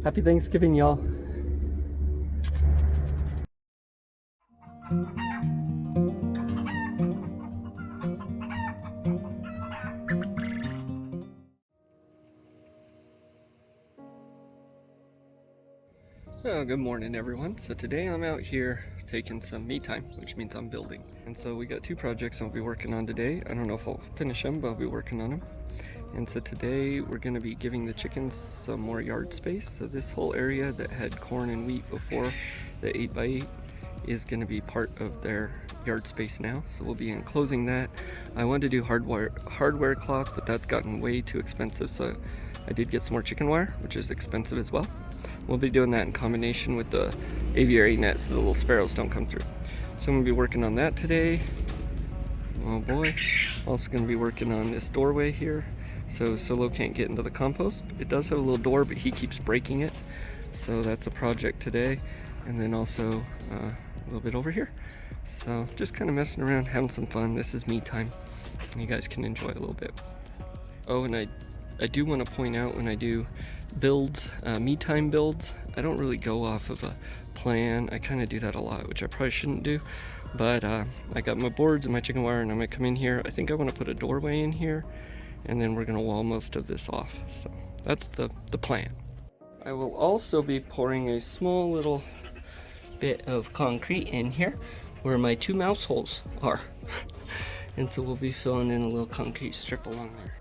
Happy Thanksgiving, y'all. Oh, good morning, everyone. So today I'm out here taking some me time, which means I'm building. And so we got two projects I'll be working on today. I don't know if I'll finish them, but I'll be working on them. And so today we're going to be giving the chickens some more yard space. So this whole area that had corn and wheat before, the 8x8, is going to be part of their yard space now. So we'll be enclosing that. I wanted to do hardware cloth, but that's gotten way too expensive. So I did get some more chicken wire, which is expensive as well. We'll be doing that in combination with the aviary net so the little sparrows don't come through. So I'm going to be working on that today. Oh boy. Also going to be working on this doorway here so Solo can't get into the compost. It does have a little door, but he keeps breaking it. So that's a project today. And then also a little bit over here. So just kind of messing around, having some fun. This is me time. You guys can enjoy a little bit. Oh, and I do want to point out when I do builds, me time builds, I don't really go off of a plan. I kind of do that a lot, which I probably shouldn't do. But I got my boards and my chicken wire, and I'm gonna come in here. I think I want to put a doorway in here, and then we're gonna wall most of this off. So that's the plan. I will also be pouring a small little bit of concrete in here where my two mouse holes are. And so we'll be filling in a little concrete strip along there.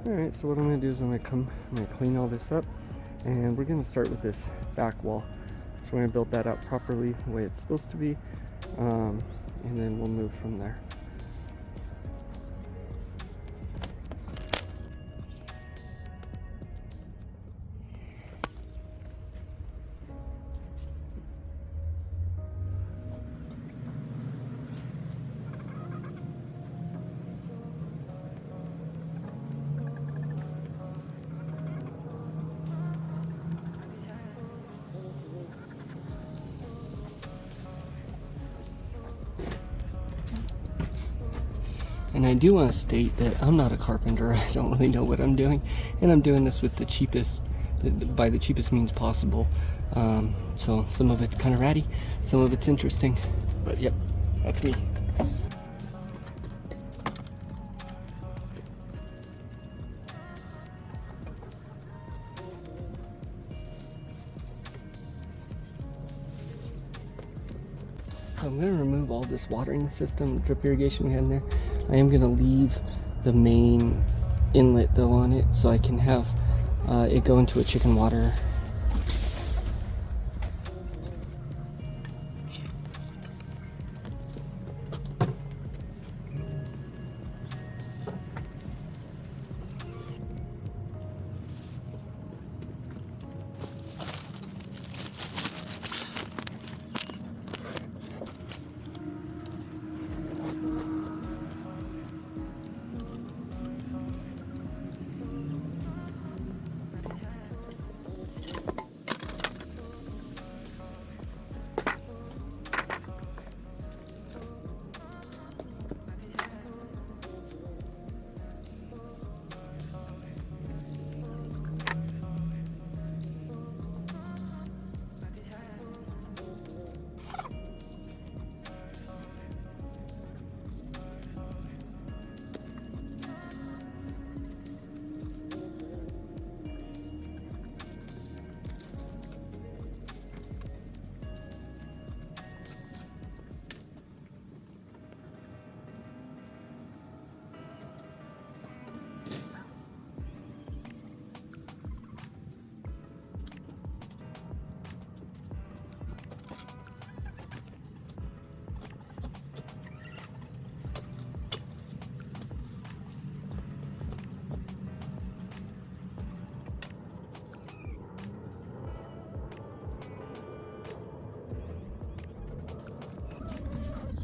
Alright, so what I'm going to do is I'm going to clean all this up, and we're going to start with this back wall. So we're going to build that out properly the way it's supposed to be, and then we'll move from there. And I do want to state that I'm not a carpenter. I don't really know what I'm doing, and I'm doing this with by the cheapest means possible. So some of it's kind of ratty, some of it's interesting, but yep, that's me. So I'm going to remove all this watering system, drip irrigation we had in there. I am going to leave the main inlet though on it so I can have it go into a chicken water.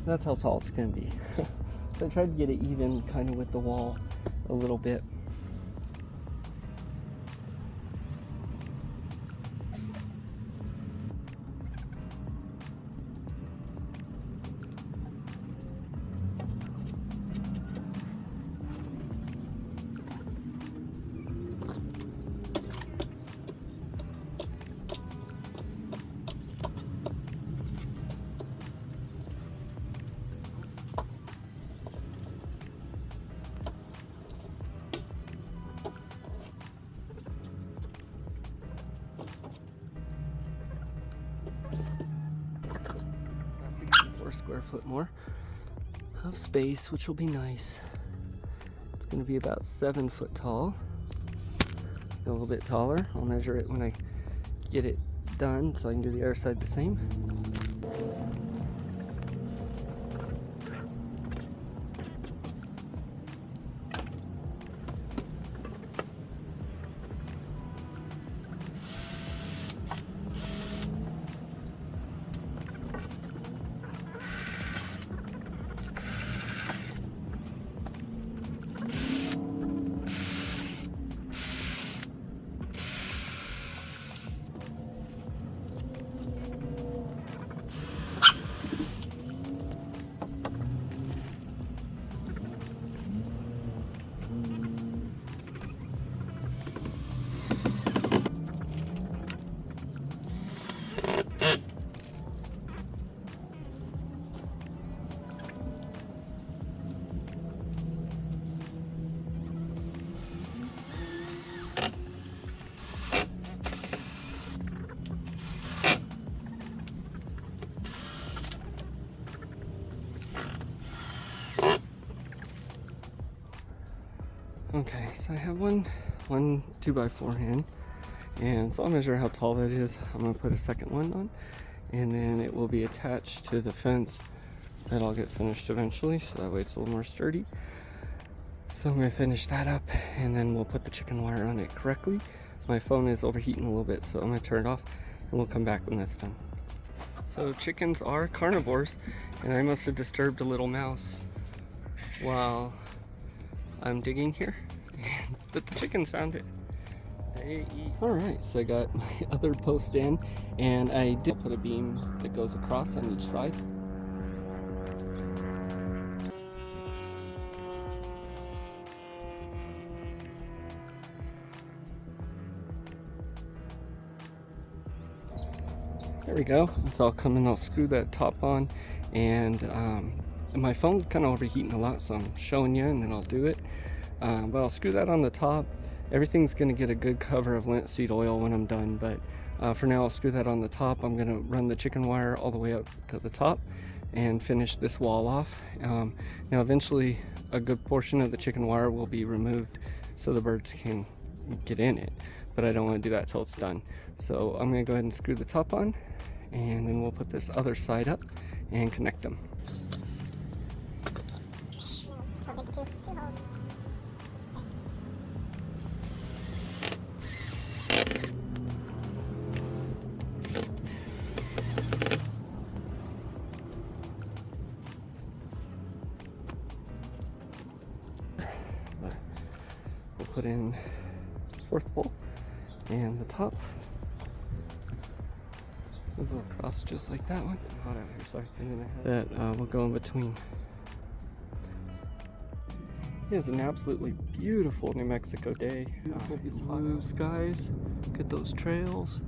That's how tall it's gonna be. So I tried to get it even kind of with the wall a little bit. About 64 square foot more of space, which will be nice. It's going to be about 7 foot tall, a little bit taller. I'll measure it when I get it done so I can do the other side the same. Okay, so I have one 2x4 in, and so I'll measure how tall that is. I'm gonna put a second one on, and then it will be attached to the fence that I'll get finished eventually, so that way it's a little more sturdy. So I'm gonna finish that up, and then we'll put the chicken wire on it correctly. My phone is overheating a little bit, so I'm gonna turn it off, and we'll come back when that's done. So chickens are carnivores, and I must have disturbed a little mouse while I'm digging here, but the chickens found it. They eat. All right, so I got my other post in, and I did put a beam that goes across on each side. There we go. So I'll come in, I'll screw that top on, and my phone's kind of overheating a lot, so I'm showing you and then I'll do it. But I'll screw that on the top. Everything's going to get a good cover of linseed oil when I'm done, but for now I'll screw that on the top. I'm going to run the chicken wire all the way up to the top and finish this wall off. Now eventually a good portion of the chicken wire will be removed so the birds can get in it, but I don't want to do that till it's done. So I'm going to go ahead and screw the top on, and then we'll put this other side up and connect them. We'll put in the fourth bowl and the top. We'll go across just like that one. Hot out here, sorry. And then I have that will go in between. It is an absolutely beautiful New Mexico day. Blue skies. Look at those trails.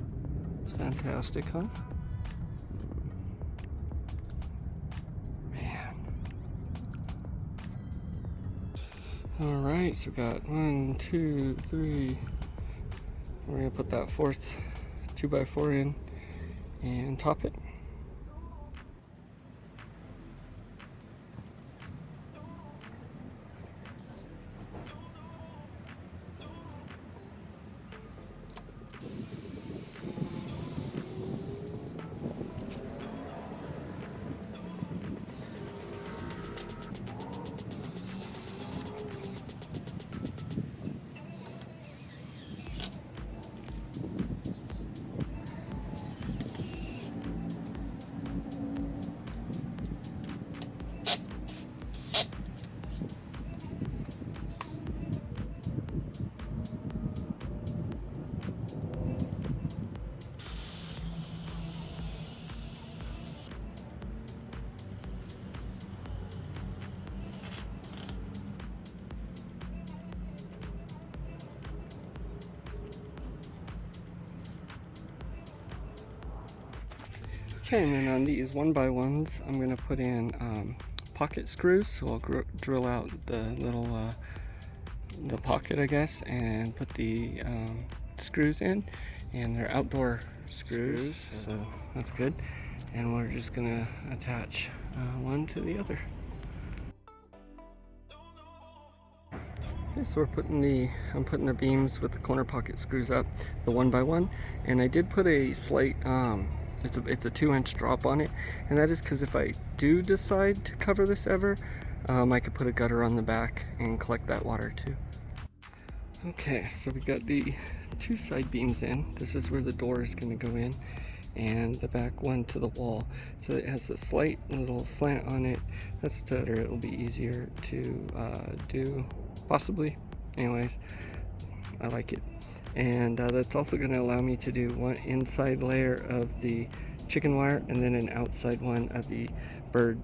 It's fantastic, huh? Man. Alright, so we got 1, 2, 3. We're gonna put that fourth 2x4 in and top it. Okay, and then on these 1x1s, I'm gonna put in pocket screws. So I'll drill out the little the pocket, I guess, and put the screws in, and they're outdoor screws, so that's good. And we're just gonna attach one to the other. Okay, so I'm putting the beams with the corner pocket screws up, the 1x1, and I did put a slight it's a 2-inch drop on it, and that is because if I do decide to cover this ever, I could put a gutter on the back and collect that water too. Okay, so we got the 2 side beams in. This is where the door is going to go in, and the back one to the wall. So it has a slight little slant on it. That's to, or it'll be easier to do, possibly. Anyways, I like it. And that's also going to allow me to do one inside layer of the chicken wire and then an outside one of the bird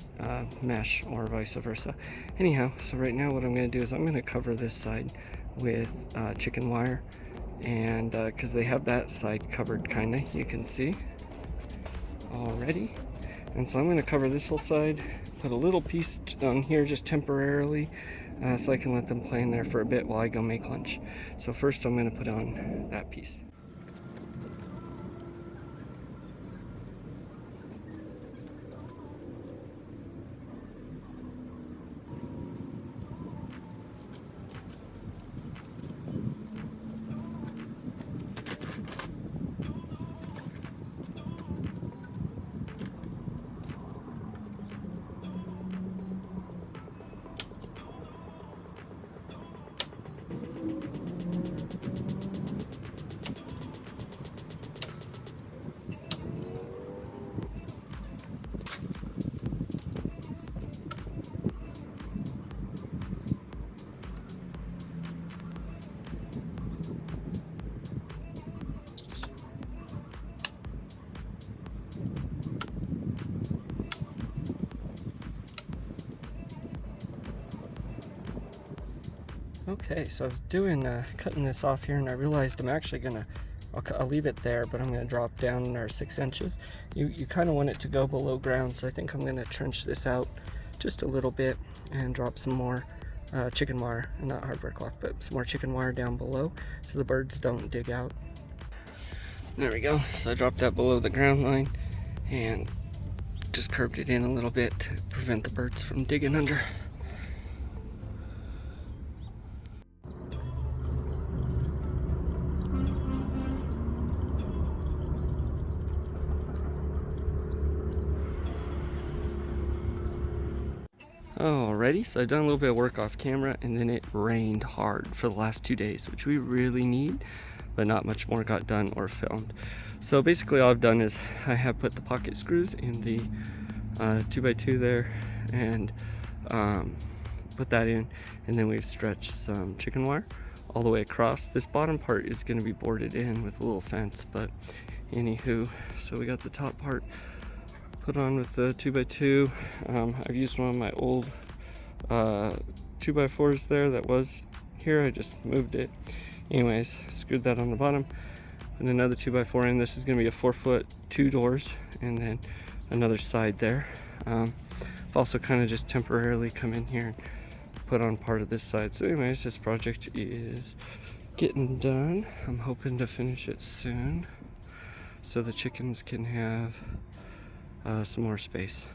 mesh, or vice versa. Anyhow, so right now what I'm going to do is I'm going to cover this side with chicken wire, and because they have that side covered, kind of, you can see already. And so I'm going to cover this whole side, put a little piece on here just temporarily, so I can let them play in there for a bit while I go make lunch. So first I'm going to put on that piece. Okay, so I was doing cutting this off here, and I realized I'm actually gonna I'll leave it there, but I'm gonna drop down our 6 inches. You kind of want it to go below ground, so I think I'm gonna trench this out just a little bit and drop some more chicken wire, not hardware cloth, but some more chicken wire down below so the birds don't dig out. There we go. So I dropped that below the ground line and just curved it in a little bit to prevent the birds from digging under. Alrighty, so I've done a little bit of work off camera, and then it rained hard for the last 2 days, which we really need, but not much more got done or filmed. So basically all I've done is I have put the pocket screws in the 2x2 there, and put that in, and then we've stretched some chicken wire all the way across. This bottom part is going to be boarded in with a little fence, but anywho, so we got the top part put on with the 2x2. I've used one of my old 2x4s there that was here. I just moved it. Anyways, screwed that on the bottom. And another 2x4 in. This is going to be a 4-foot, 2 doors, and then another side there. I've also kind of just temporarily come in here and put on part of this side. So anyways, this project is getting done. I'm hoping to finish it soon so the chickens can have some more space.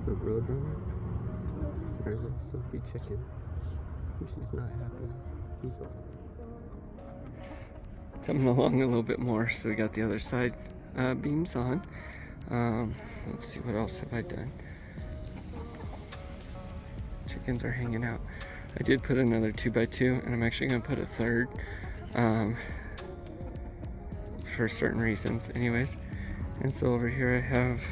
The roadrunner, our little silky chicken. She's not happy. He's coming along a little bit more. So we got the other side beams on. Let's see, what else have I done? Chickens are hanging out. I did put another 2x2, and I'm actually going to put a third for certain reasons anyways. And so over here I have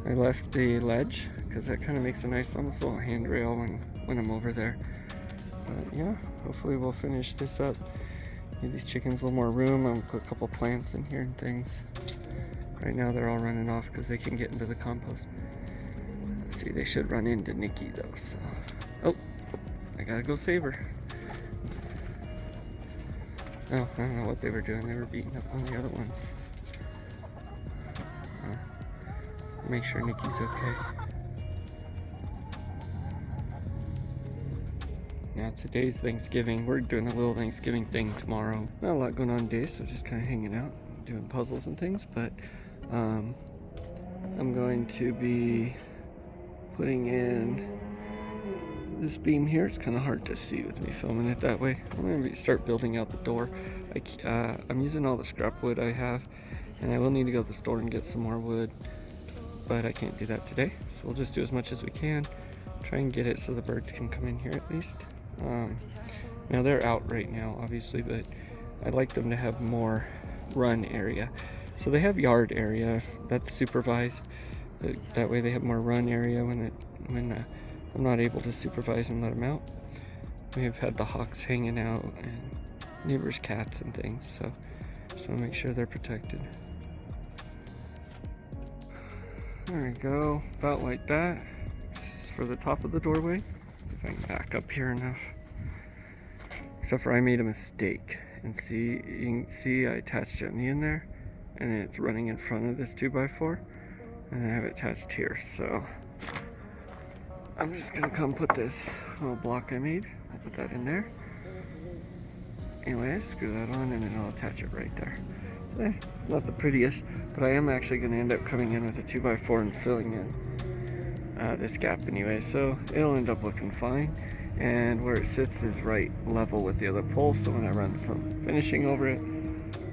I left the ledge because that kind of makes a nice almost little handrail when I'm over there. But yeah, hopefully we'll finish this up. Give these chickens a little more room. I'm gonna put a couple plants in here and things. Right now they're all running off because they can get into the compost. Let's see. See, they should run into Nikki though, so. Oh, I gotta go save her. Oh, I don't know what they were doing. They were beating up on the other ones. Make sure Nikki's okay. Now today's Thanksgiving. We're doing a little Thanksgiving thing tomorrow. Not a lot going on today, so just kind of hanging out, doing puzzles and things, but I'm going to be putting in this beam here. It's kind of hard to see with me filming it that way. I'm going to start building out the door. I'm using all the scrap wood I have, and I will need to go to the store and get some more wood, but I can't do that today, so we'll just do as much as we can. Try and get it so the birds can come in here at least. Now they're out right now, obviously, but I'd like them to have more run area. So they have yard area that's supervised. That way they have more run area when I'm not able to supervise and let them out. We have had the hawks hanging out and neighbors' cats and things, so just want to make sure they're protected. There we go, about like that. It's for the top of the doorway. See if I can back up here enough. Except for I made a mistake. And see, you can see I attached it on the end there, and then it's running in front of this 2x4, and I have it attached here. So I'm just gonna come put this little block I made. I'll put that in there. Anyway, screw that on, and then I'll attach it right there. So, it's not the prettiest, but I am actually going to end up coming in with a 2x4 and filling in this gap anyway, so it'll end up looking fine. And where it sits is right level with the other pole, so when I run some finishing over it,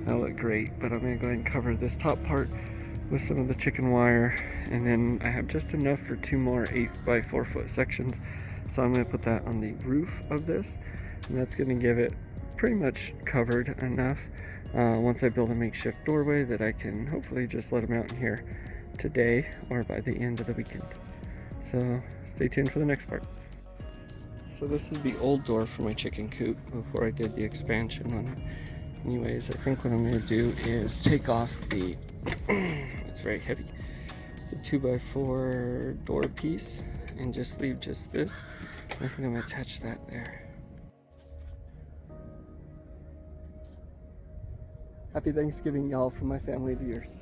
that'll look great. But I'm going to go ahead and cover this top part with some of the chicken wire, and then I have just enough for 2 more 8x4 foot sections, so I'm going to put that on the roof of this, and that's going to give it pretty much covered enough once I build a makeshift doorway that I can hopefully just let them out in here today or by the end of the weekend. So stay tuned for the next part. So this is the old door for my chicken coop before I did the expansion on it. Anyways, I think what I'm going to do is take off the it's very heavy, the 2x4 door piece, and just leave just this. I think I'm going to attach that there. Happy Thanksgiving, y'all, from my family to yours.